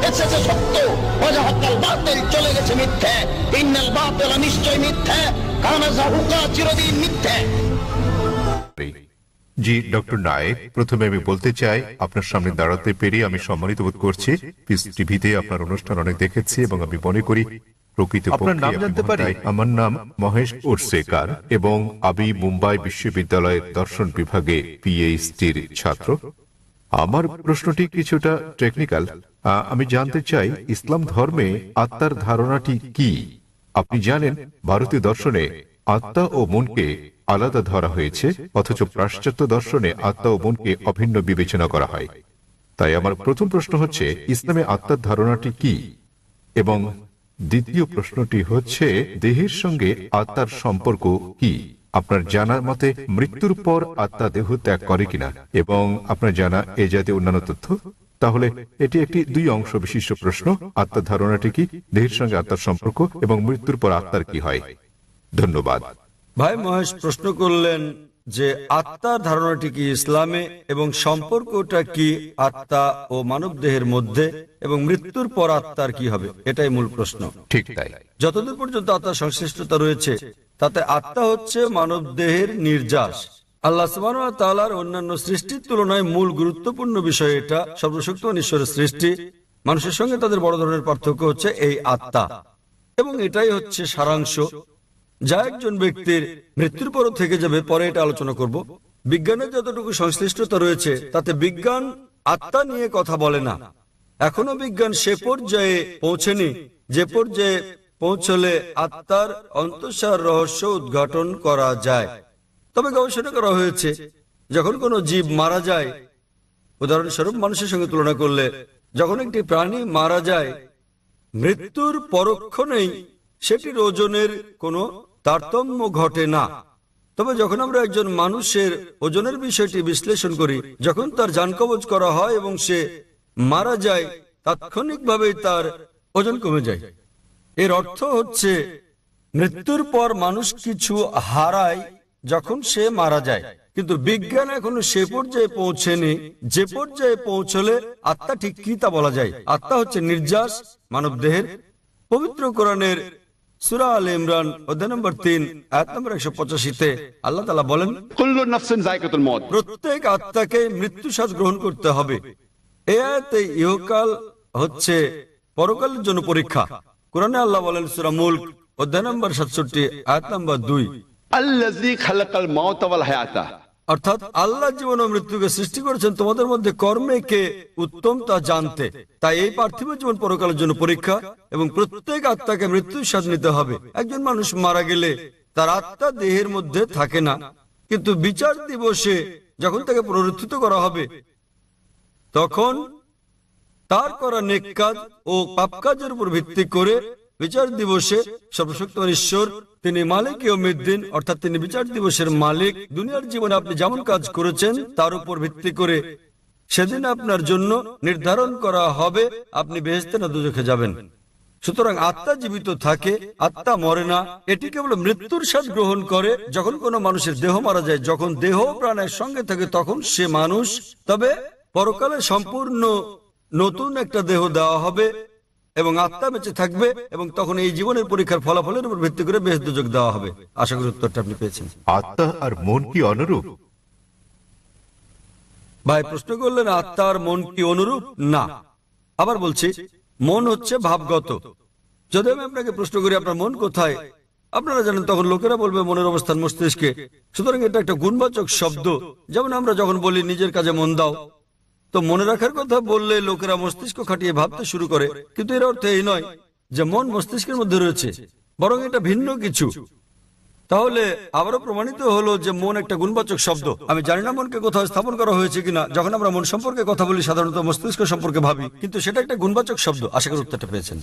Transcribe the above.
এসেছে সত্য, ওয়াজাহাকাল বাতিল চলে গেছে মিথ্যে, ইন্নাল বাতিল নিশ্চয় মিথ্যে, কানা যাহুকা চিরদিন মিথ্যে। জি ডক্টর নায়েক, প্রথমে আমি বলতে চাই আপনার সামনে দাঁড়াতে পেরে আমি সম্মানিত বোধ করছি। পিস টিভিতে আপনার অনুষ্ঠান অনেক দেখেছি এবং আমি মনে করি আপনার নাম জানতে পারি? আমার নাম মহেশ উর্সেকার এবং আমি মুম্বাই বিশ্ববিদ্যালয়ের দর্শন বিভাগে পিএইচডির ছাত্র। আমার প্রশ্নটি কিছুটা টেকনিক্যাল। আমি জানতে চাই ইসলাম ধর্মে আত্মার ধারণাটি কি? আপনি জানেন ভারতীয় দর্শনে আত্মা ও মনকে আলাদা ধরা হয়েছে, অথচ পাশ্চাত্য দর্শনে আত্মা ও মনকে অভিন্ন বিবেচনা করা হয়। তাই আমার প্রথম প্রশ্ন হচ্ছে ইসলামে আত্মার ধারণাটি কি, এবং দ্বিতীয় প্রশ্নটি হচ্ছে দেহের সঙ্গে আত্মার সম্পর্ক কি? আপনার জানার মতে মৃত্যুর পর আত্মা দেহ ত্যাগ করে কিনা, এবং আপনার জানা এ জাতীয় অন্যান্য তথ্য। তাহলে এটি একটি দুই অংশ বিশিষ্ট প্রশ্ন। আত্মার ধারণাটি কি, দেহের সঙ্গে আত্মার সম্পর্ক, এবং মৃত্যুর পর আত্মার কি হয়? ধন্যবাদ। ভাই মহেশ প্রশ্ন করলেন যে আত্মার ধারণাটি কি ইসলামে, এবং সম্পর্কটা কি আত্মা ও মানব দেহের মধ্যে, এবং মৃত্যুর পর আত্মার কি হবে, এটাই মূল প্রশ্ন। ঠিক তাই। যতদূর পর্যন্ত আত্মার সংশ্লিষ্টতা রয়েছে তাতে আত্মা হচ্ছে মানব দেহের নির্যাস। আল্লাহ সুবহানাহু ওয়া তাআলার অন্যান্য সৃষ্টির তুলনায় মূল গুরুত্বপূর্ণ বিষয় এটা। সর্বশক্তিমান ঈশ্বরের সৃষ্টি, মানুষের সঙ্গে তাদের বড় ধরনের পার্থক্য হচ্ছে এই আত্মা, এবং এটাই হচ্ছে সারাংশ যা একজন ব্যক্তির মৃত্যুর পরও থেকে যাবে। পরে এটা আলোচনা করব। বিজ্ঞানের যতটুকু সংশ্লিষ্টতা রয়েছে তাতে বিজ্ঞান আত্মা নিয়ে কথা বলে না। এখনো বিজ্ঞান সে পর্যায়ে পৌঁছেনি যে পর্যায়ে পৌঁছলে আত্মার অন্তঃসার রহস্য উদ্ঘাটন করা যায়। তবে গবেষণা করা হয়েছে যখন কোনো জীব মারা যায়, উদাহরণস্বরূপ মানুষের সঙ্গে তুলনা করলে, যখন একটি প্রাণী মারা যায় মৃত্যুর পরক্ষণেই সেটির ওজনের কোনো তারতম্য ঘটে না। তবে যখন আমরা একজন মানুষের ওজনের বিষয়টি বিশ্লেষণ করি, যখন তার জান কবজ করা হয় এবং সে মারা যায়, তাৎক্ষণিকভাবেই তার ওজন কমে যায়। এর অর্থ হচ্ছে মৃত্যুর পর মানুষ কিছু হারায় যখন সে মারা যায়, কিন্তু বিজ্ঞান এখনো সে পর্যায়ে পৌঁছেনি যে পর্যায়ে পৌঁছলে আত্মা ঠিক কি তা বলা যায়। আত্মা হচ্ছে নির্যাস মানব দেহের। পবিত্র কোরআনের সূরা আলে ইমরান অধ্যায় নম্বর 3 আয়াত নম্বর 185-তে আল্লাহ তাআলা বলেন, কুল্লু নাফসিন যায়কাতুল মউত, প্রত্যেক আত্মাকে মৃত্যু স্বাদ গ্রহণ করতে হবে। এই আয়াতে ইহকাল হচ্ছে পরকালের জন্য পরীক্ষা। কোরআনে আল্লাহ বলেন সূরা মুলক অধ্যায় নম্বর 67 আয়াত নম্বর 2, আল্লাযী খালাকাল মাউতা ওয়াল হায়াতা, অর্থাৎ আল্লাহ জীবন ও মৃত্যুকে সৃষ্টি করেছেন তোমাদের মধ্যে কর্মে কে উত্তম তা জানতে। তাই এই পার্থিব জীবন পরকালের জন্য পরীক্ষা, এবং প্রত্যেক আত্মাকে মৃত্যুর স্বাদ নিতে হবে। একজন মানুষ মারা গেলে তার আত্মা দেহের মধ্যে থাকে না, কিন্তু বিচার দিবসে যখন তাকে পুনরুত্থিত করা হবে তখন তার করা নেক কাজ ও পাপ কাজের উপর ভিত্তি করে বিচার দিবসে সর্বশক্তিমান ঈশ্বর, তিনি মালিক ইয়াউমিদ্দিন, অর্থাৎ তিনি বিচার দিবসের মালিক। দুনিয়ার জীবনে আপনি যেমন কাজ করেছেন তার উপর ভিত্তি করে সেদিন আপনার জন্য নির্ধারণ করা হবে আপনি বেহেশতে না দোজখে যাবেন। সুতরাং আত্মা জীবিত থাকে, আত্মা মরে না। এটি কেবল মৃত্যুর স্বাদ গ্রহণ করে যখন কোনো মানুষের দেহ মারা যায়। যখন দেহ প্রাণের সঙ্গে থাকে তখন সে মানুষ। তবে পরকালে সম্পূর্ণ নতুন একটা দেহ দেওয়া হবে এবং আত্মা বেঁচে থাকবে, এবং তখন এই জীবনের পরীক্ষার ফলাফলের উপর ভিত্তি করে বেহেশত দোজখ দেওয়া হবে। আশা করি উত্তরটা আপনি পেয়েছেন। আত্মা আর মন কি অনুরূপ? ভাই প্রশ্ন করলেন আত্মা আর মন কি অনুরূপ? না। আবার বলছি, মন হচ্ছে ভাবগত। যদি আমি আপনাকে প্রশ্ন করি আপনার মন কোথায়, আপনারা জানেন তখন লোকেরা বলবে মনের অবস্থান মস্তিষ্কে। সুতরাং এটা একটা গুণবাচক শব্দ। যেমন আমরা যখন বলি নিজের কাজে মন দাও, তো মনে রাখার কথা বললে লোকেরা মস্তিষ্ক খাটিয়ে ভাবতে শুরু করে, কিন্তু এর অর্থ এই নয় যে মন মস্তিষ্কের মধ্যে রয়েছে, বরং এটা ভিন্ন কিছু। তাহলে আবারও প্রমাণিত হলো যে মন একটা গুণবাচক শব্দ। আমি জানি না মনকে কোথাও স্থাপন করা হয়েছে কিনা। যখন আমরা মন সম্পর্কে কথা বলি সাধারণত মস্তিষ্ক সম্পর্কে ভাবি, কিন্তু সেটা একটা গুণবাচক শব্দ। আশা করি উত্তরটা পেয়েছেন।